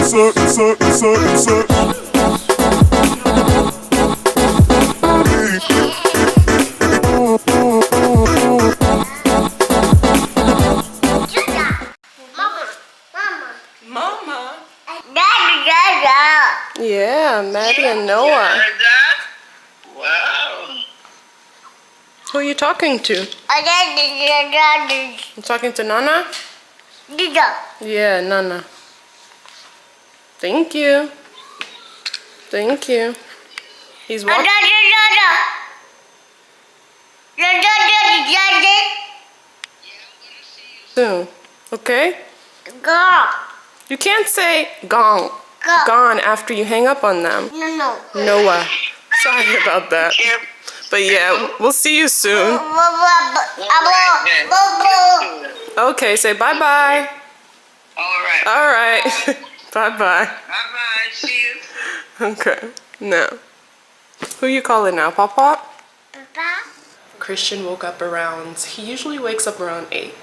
Mama. Yeah, Maddie and Noah. Wow. Who are you talking to? You talking to Nana? Yeah, Nana. Thank you. Thank you. He's walking. Soon. Okay? You can't say gone. Gone after you hang up on them. Noah. Sorry about that. But yeah, we'll see you soon. Okay, say bye-bye. All right. Bye-bye. Bye-bye. See you. Okay. Now, who you calling now? Papa? Christian woke up around, he usually wakes up around 8.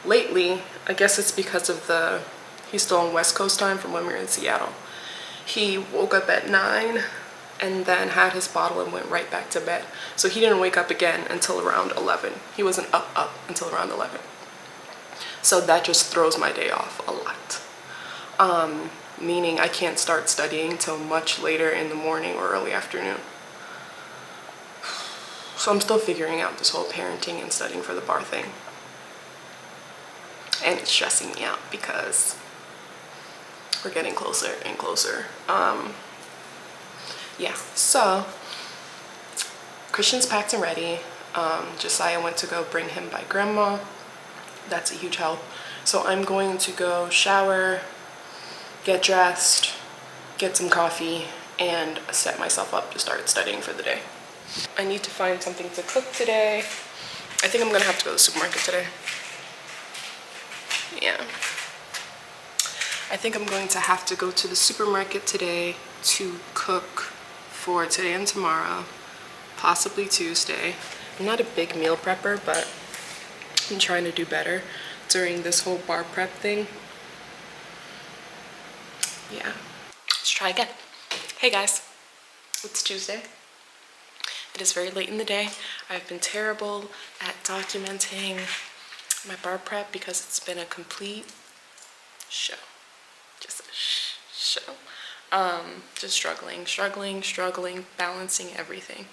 Lately, I guess it's because of he's still on West Coast time from when we were in Seattle. He woke up at 9 and then had his bottle and went right back to bed. So he didn't wake up again until around 11. He wasn't up until around 11. So that just throws my day off a lot. Meaning I can't start studying till much later in the morning or early afternoon. So I'm still figuring out this whole parenting and studying for the bar thing. And it's stressing me out because we're getting closer and closer. Yeah, so Christian's packed and ready. Josiah went to go bring him by grandma. That's a huge help. So I'm going to go shower, get dressed, get some coffee, and set myself up to start studying for the day. I need to find something to cook today. I think I'm gonna have to go to the supermarket today. Yeah. I think I'm going to have to go to the supermarket today to cook for today and tomorrow, possibly Tuesday. I'm not a big meal prepper, but I'm trying to do better during this whole bar prep thing. Yeah. Let's try again. Hey guys, it's Tuesday. It is very late in the day. I've been terrible at documenting my bar prep because it's been a complete show. Just a show. Just struggling, balancing everything.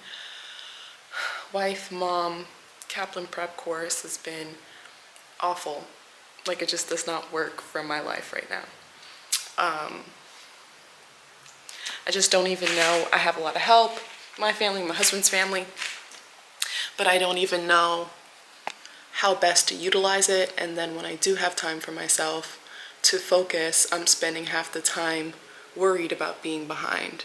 Wife, mom, Kaplan prep course has been awful. Like, it just does not work for my life right now. I just don't even know. I have a lot of help. My family, my husband's family, but I don't even know how best to utilize it. And then when I do have time for myself to focus, I'm spending half the time worried about being behind.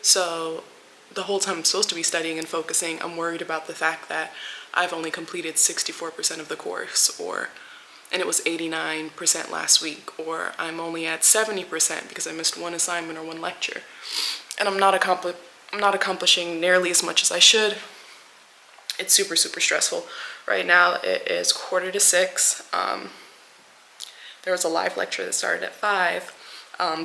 So the whole time I'm supposed to be studying and focusing, I'm worried about the fact that I've only completed 64% of the course, and it was 89% last week, or I'm only at 70% because I missed one assignment or one lecture. And I'm not accomplishing nearly as much as I should. It's super stressful. Right now it is 5:45. There was a live lecture that started at 5,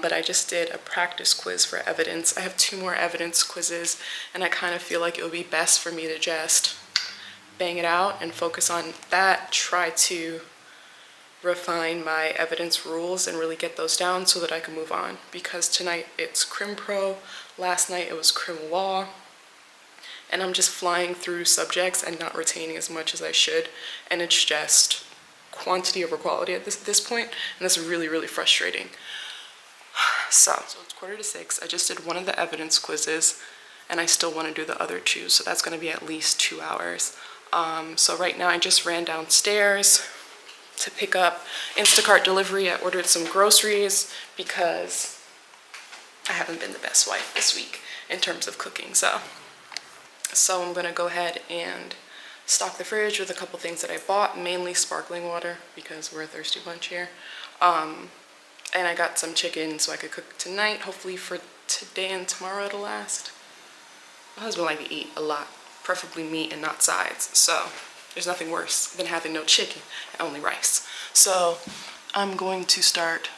but I just did a practice quiz for evidence. I have 2 more evidence quizzes, and I kind of feel like it would be best for me to just bang it out and focus on that, try to refine my evidence rules and really get those down so that I can move on. Because tonight it's Crim Pro, last night it was Crim Law, and I'm just flying through subjects and not retaining as much as I should, and it's just quantity over quality at this point, and that's really frustrating. So it's 5:45. I just did one of the evidence quizzes, and I still want to do the other 2, so that's going to be at least 2 hours. So right now I just ran downstairs to pick up Instacart delivery. I ordered some groceries because I haven't been the best wife this week in terms of cooking. So I'm gonna go ahead and stock the fridge with a couple things that I bought, mainly sparkling water because we're a thirsty bunch here. And I got some chicken so I could cook tonight. Hopefully for today and tomorrow it'll last. My husband likes to eat a lot, preferably meat and not sides. So there's nothing worse than having no chicken and only rice. So I'm going to start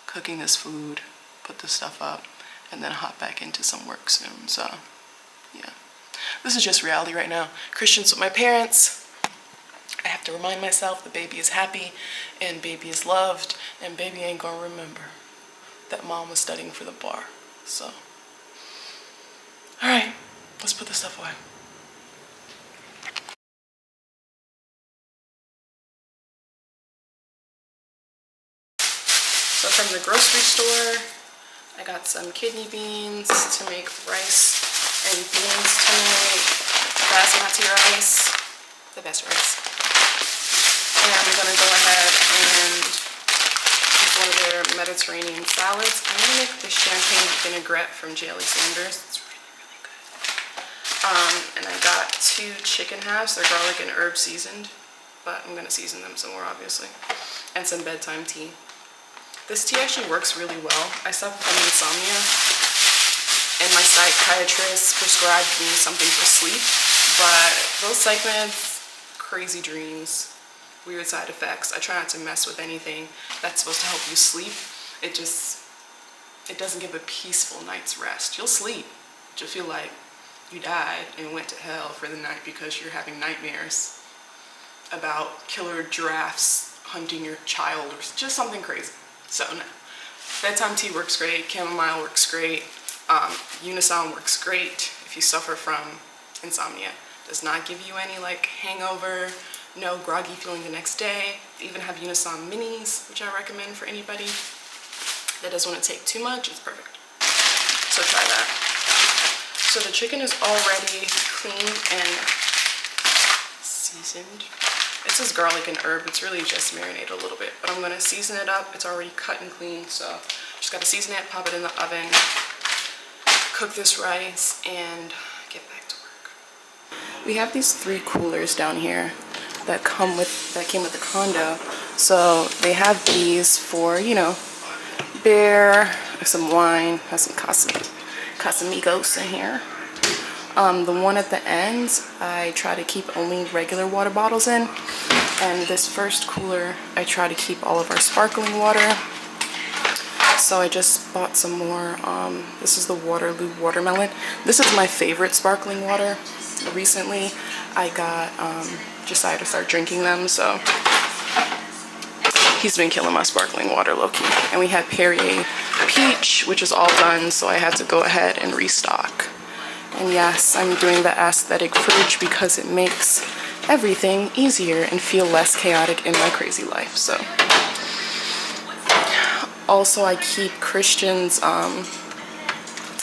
cooking this food, put this stuff up, and then hop back into some work soon. So yeah, this is just reality right now. Christians with my parents, I have to remind myself the baby is happy and baby is loved, and baby ain't gonna remember that mom was studying for the bar. So, all right, let's put this stuff away. So from the grocery store, I got some kidney beans to make rice and beans tonight. Basmati rice, the best rice. And I'm gonna go ahead and use one of their Mediterranean salads. I'm gonna make the champagne vinaigrette from J.L. Sanders. It's really, really good. And I got 2 chicken halves. They're garlic and herb seasoned, but I'm gonna season them some more, obviously. And some bedtime tea. This tea actually works really well. I suffer from insomnia, and my psychiatrist prescribed me something for sleep, but those psych meds, crazy dreams, weird side effects. I try not to mess with anything that's supposed to help you sleep. It doesn't give a peaceful night's rest. You'll sleep, but you'll feel like you died and went to hell for the night because you're having nightmares about killer giraffes hunting your child or just something crazy. So no, bedtime tea works great, chamomile works great, Unisom works great if you suffer from insomnia. Does not give you any like hangover, no groggy feeling the next day. They even have Unisom minis, which I recommend for anybody that doesn't want to take too much. It's perfect. So try that. So the chicken is already cleaned and seasoned. It says garlic and herb. It's really just marinated a little bit, but I'm gonna season it up. It's already cut and clean, so just gotta season it, pop it in the oven, cook this rice, and get back to work. We have these 3 coolers down here that came with the condo. So they have these for, you know, beer, some wine, has some Casamigos in here. The one at the end, I try to keep only regular water bottles in. And this first cooler, I try to keep all of our sparkling water. So I just bought some more. This is the Waterloo Watermelon. This is my favorite sparkling water. Recently, I got Josiah to start drinking them, so he's been killing my sparkling water low-key. And we had Perrier Peach, which is all done, so I had to go ahead and restock. And yes, I'm doing the aesthetic fridge because it makes everything easier and feel less chaotic in my crazy life. So also I keep Christian's,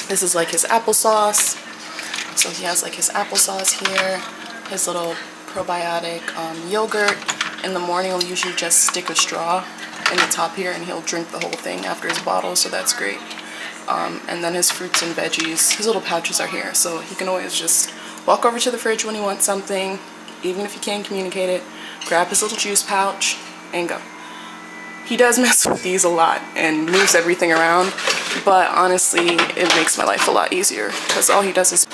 this is like his applesauce. So he has like his applesauce here, his little probiotic yogurt. In the morning he'll usually just stick a straw in the top here and he'll drink the whole thing after his bottle, so that's great. And then his fruits and veggies, his little pouches are here, so he can always just walk over to the fridge when he wants something, even if he can't communicate it, grab his little juice pouch and go. He does mess with these a lot and moves everything around, but honestly it makes my life a lot easier because all he does is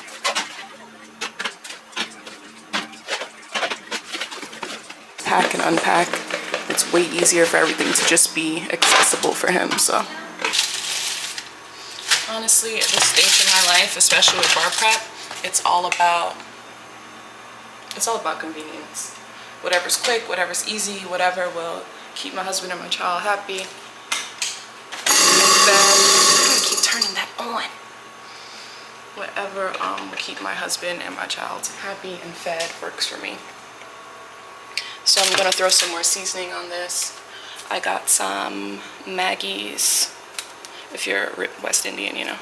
pack and unpack. It's way easier for everything to just be accessible for him. So honestly, at this stage in my life, especially with bar prep, it's all about convenience. Whatever's quick, whatever's easy, whatever will keep my husband and my child happy. And then I'm gonna keep turning that on. Whatever will keep my husband and my child happy and fed works for me. So I'm gonna throw some more seasoning on this. I got some Maggie's. If you're West Indian, you know,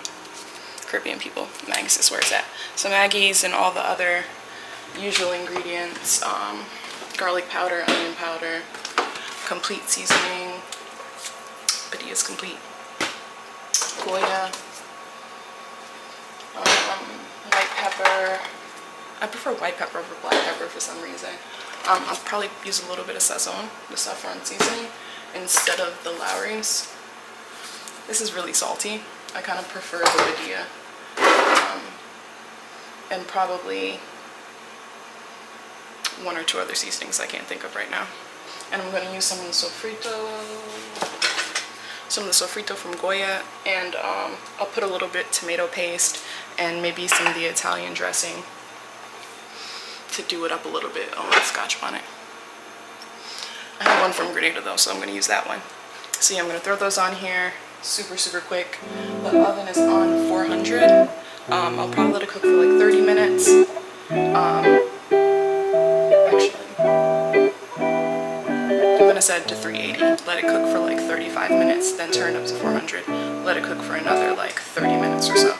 Caribbean people, Maggie's is where it's at. So Maggie's and all the other usual ingredients, garlic powder, onion powder, complete seasoning, Padilla's complete, Goya, white pepper. I prefer white pepper over black pepper for some reason. I'll probably use a little bit of Sazon, the saffron seasoning, instead of the Lowry's. This is really salty. I kind of prefer the Padilla. And probably 1 or 2 other seasonings I can't think of right now. And I'm going to use some of the sofrito. some of the sofrito from Goya, and I'll put a little bit tomato paste and maybe some of the Italian dressing to do it up a little bit. Oh, Scotch bonnet. I have one from Grenada though, so I'm going to use that one. So yeah, I'm going to throw those on here super quick. The oven is on 400. I'll probably let it cook for like 30 minutes. Actually, I'm going to set it to 380. Let it cook for like 35 minutes, then turn it up to 400. Let it cook for another like 30 minutes or so.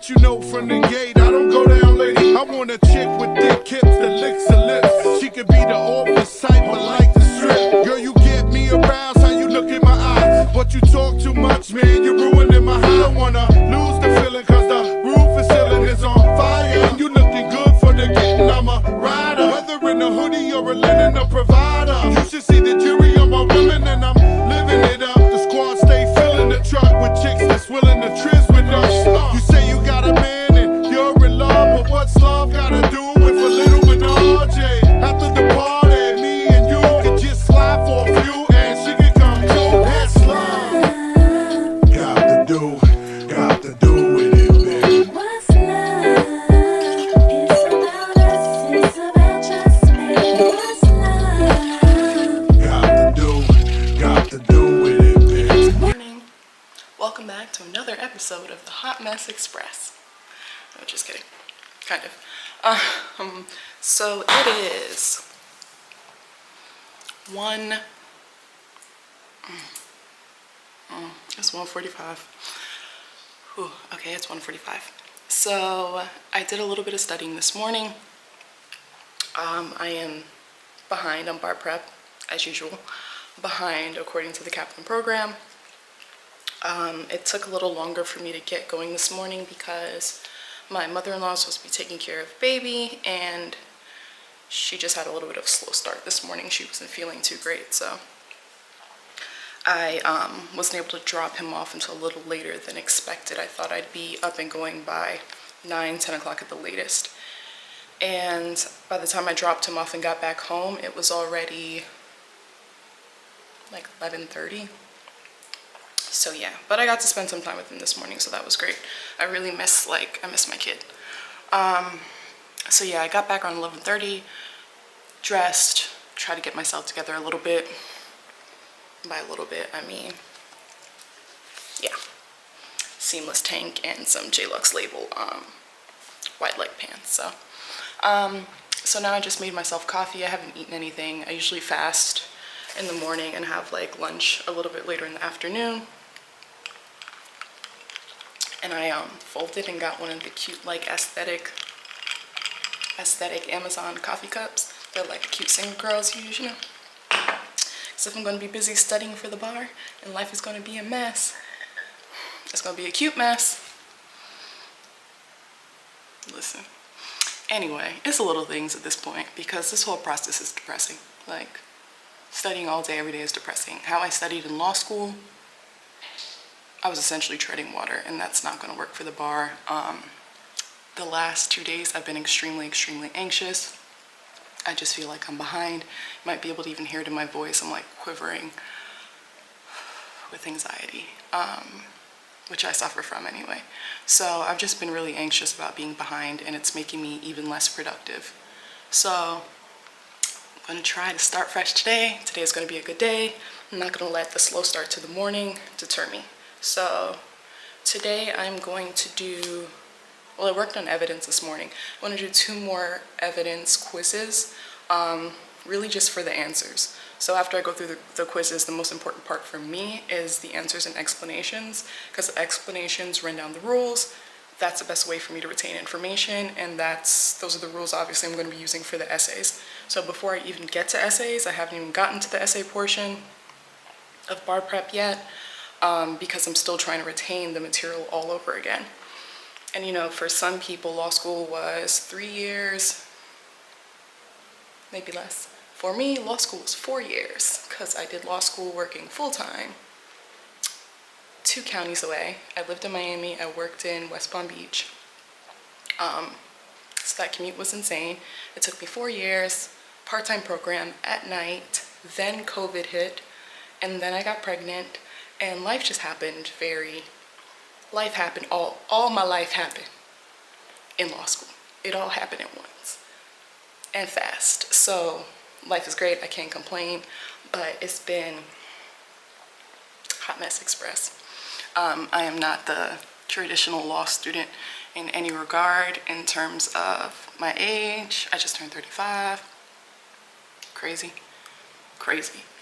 You know from the gate, I don't go down, lady. I want a chick with thick hips that licks her lips. She could be the office type, but like the strip. Girl, you get me aroused, how you look in my eyes. But you talk too much, man, you're ruining my high. I don't wanna lose the feeling, cause the roof is ceiling is on fire. And you looking good for the getting, I'm a rider. Whether in a hoodie or a linen, a provider. You should see the jury on my women, and I'm living it up. The squad stay filling the truck with chicks that's willing to trizz with us. You say you got a man and you're in love, but what's love gotta do with a little menage? After the party, me and you could just slide for a few, and she could come too. That's love. Got to do with it, baby. What's love? It's about us, it's about trust, baby. What's love? Got to do with it, baby. Good morning. Welcome back to another episode of the Hot Mess Express. No, just kidding. Kind of. So it is it's 1:45. Whew, okay, it's 1:45. So I did a little bit of studying this morning. I am behind on bar prep, as usual. Behind according to the Kaplan program. It took a little longer for me to get going this morning because my mother-in-law was supposed to be taking care of baby, and she just had a little bit of a slow start this morning. She wasn't feeling too great, so I wasn't able to drop him off until a little later than expected. I thought I'd be up and going by 9-10 o'clock at the latest, and by the time I dropped him off and got back home, it was already like 11:30. So yeah, but I got to spend some time with him this morning, so that was great. I really miss my kid. So yeah, I got back around 11:30, dressed, tried to get myself together a little bit. By a little bit, I mean, yeah, seamless tank and some J-Lux label wide leg pants. So now I just made myself coffee. I haven't eaten anything. I usually fast in the morning and have like lunch a little bit later in the afternoon. And I folded and got one of the cute like aesthetic Amazon coffee cups. They're like cute single girls use, you know. So if I'm going to be busy studying for the bar and life is going to be a mess, it's going to be a cute mess. Listen. Anyway, it's the little things at this point because this whole process is depressing. Like, studying all day, every day is depressing. How I studied in law school, I was essentially treading water, and that's not going to work for the bar. The last 2 days, I've been extremely anxious. I just feel like I'm behind. You might be able to even hear it in my voice. I'm like quivering with anxiety, which I suffer from anyway. So I've just been really anxious about being behind, and it's making me even less productive. So I'm going to try to start fresh today. Today is going to be a good day. I'm not going to let the slow start to the morning deter me. So today I'm going to do, well, I worked on evidence this morning. I want to do 2 more evidence quizzes, really just for the answers. So after I go through the quizzes, the most important part for me is the answers and explanations, because the explanations run down the rules. That's the best way for me to retain information, and those are the rules obviously I'm going to be using for the essays. So before I even get to essays, I haven't even gotten to the essay portion of bar prep yet. because I'm still trying to retain the material all over again. And you know, for some people, law school was 3 years, maybe less. For me, law school was 4 years because I did law school working full-time 2 counties away. I lived in Miami, I worked in West Palm Beach. So that commute was insane. It took me 4 years, part-time program at night, then COVID hit, and then I got pregnant, and life just happened all my life happened in law school. It all happened at once and fast. So life is great, I can't complain, but it's been hot mess express. I am not the traditional law student in any regard in terms of my age. I just turned 35. Crazy.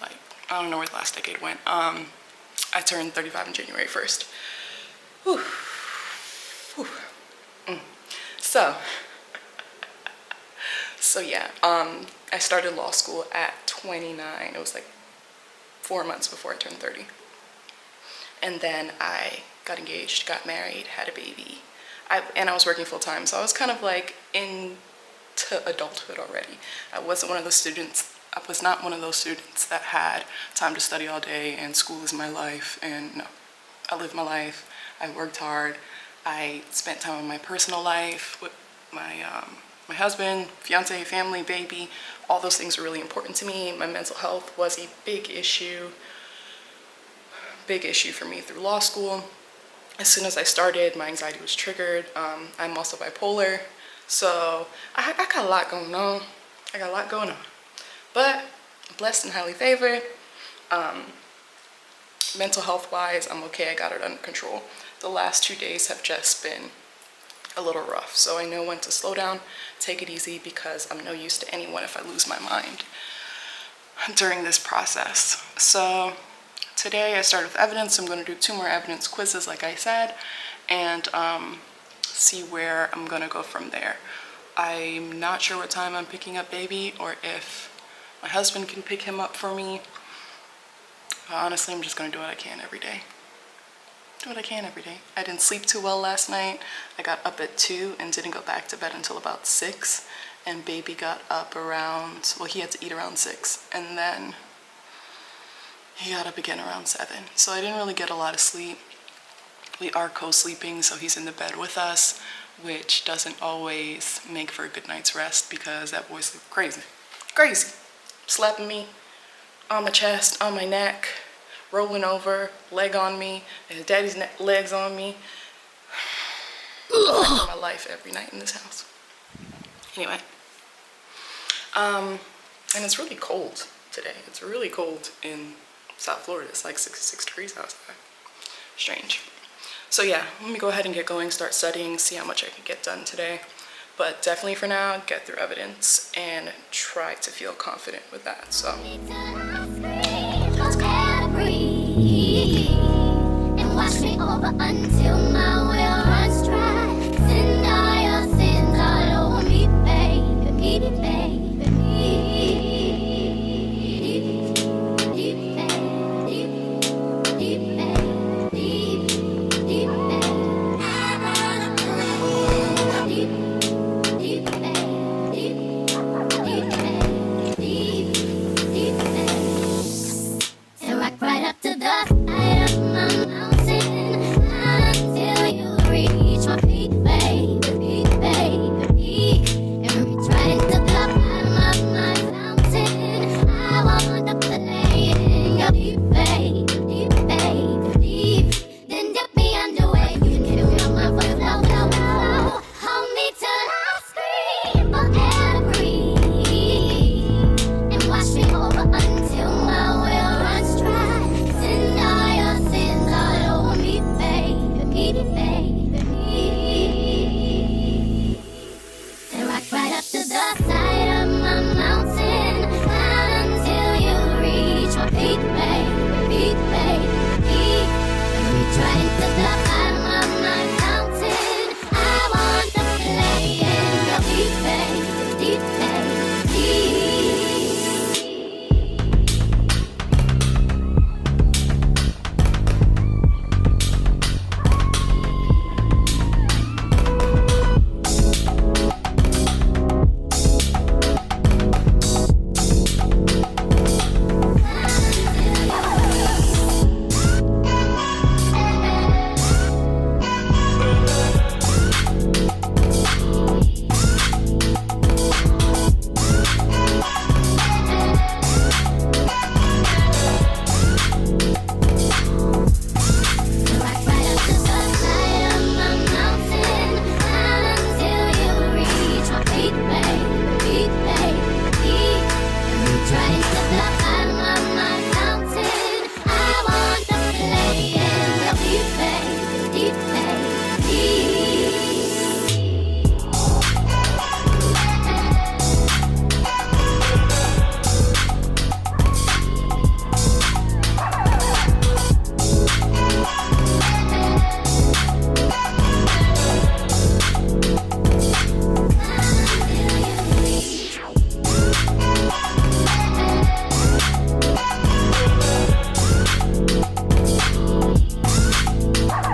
Like, I don't know where the last decade went. I turned 35 on January 1st. Whew. Whew. So yeah, I started law school at 29. It was like 4 months before I turned 30. And then I got engaged, got married, had a baby. And I was working full time, so I was kind of like into adulthood already. I was not one of those students that had time to study all day and school is my life. And no, I lived my life. I worked hard. I spent time in my personal life with my husband, fiance, family, baby. All those things were really important to me. My mental health was a big issue for me through law school. As soon as I started, my anxiety was triggered. I'm also bipolar, so I got a lot going on. But I'm blessed and highly favored. Mental health wise, I'm okay. I got it under control. The last 2 days have just been a little rough, so I know when to slow down, take it easy, because I'm no use to anyone if I lose my mind during this process. So today I started with evidence. I'm going to do 2 more evidence quizzes, like I said, and see where I'm going to go from there. I'm not sure what time I'm picking up baby, or if my husband can pick him up for me. Honestly, I'm just going to do what I can every day. I didn't sleep too well last night. I got up at 2 and didn't go back to bed until about 6. And baby got up around, well, he had to eat around 6. And then he got up again around 7. So I didn't really get a lot of sleep. We are co-sleeping, so he's in the bed with us, which doesn't always make for a good night's rest because that boy sleeps crazy. Slapping me on my chest, on my neck, rolling over, leg on me, and daddy's legs on me. I fight for my life every night in this house. Anyway, and it's really cold today. It's really cold in South Florida. It's like 66 degrees outside. Strange. So yeah, let me go ahead and get going, start studying, see how much I can get done today. But definitely for now, get through evidence and try to feel confident with that. So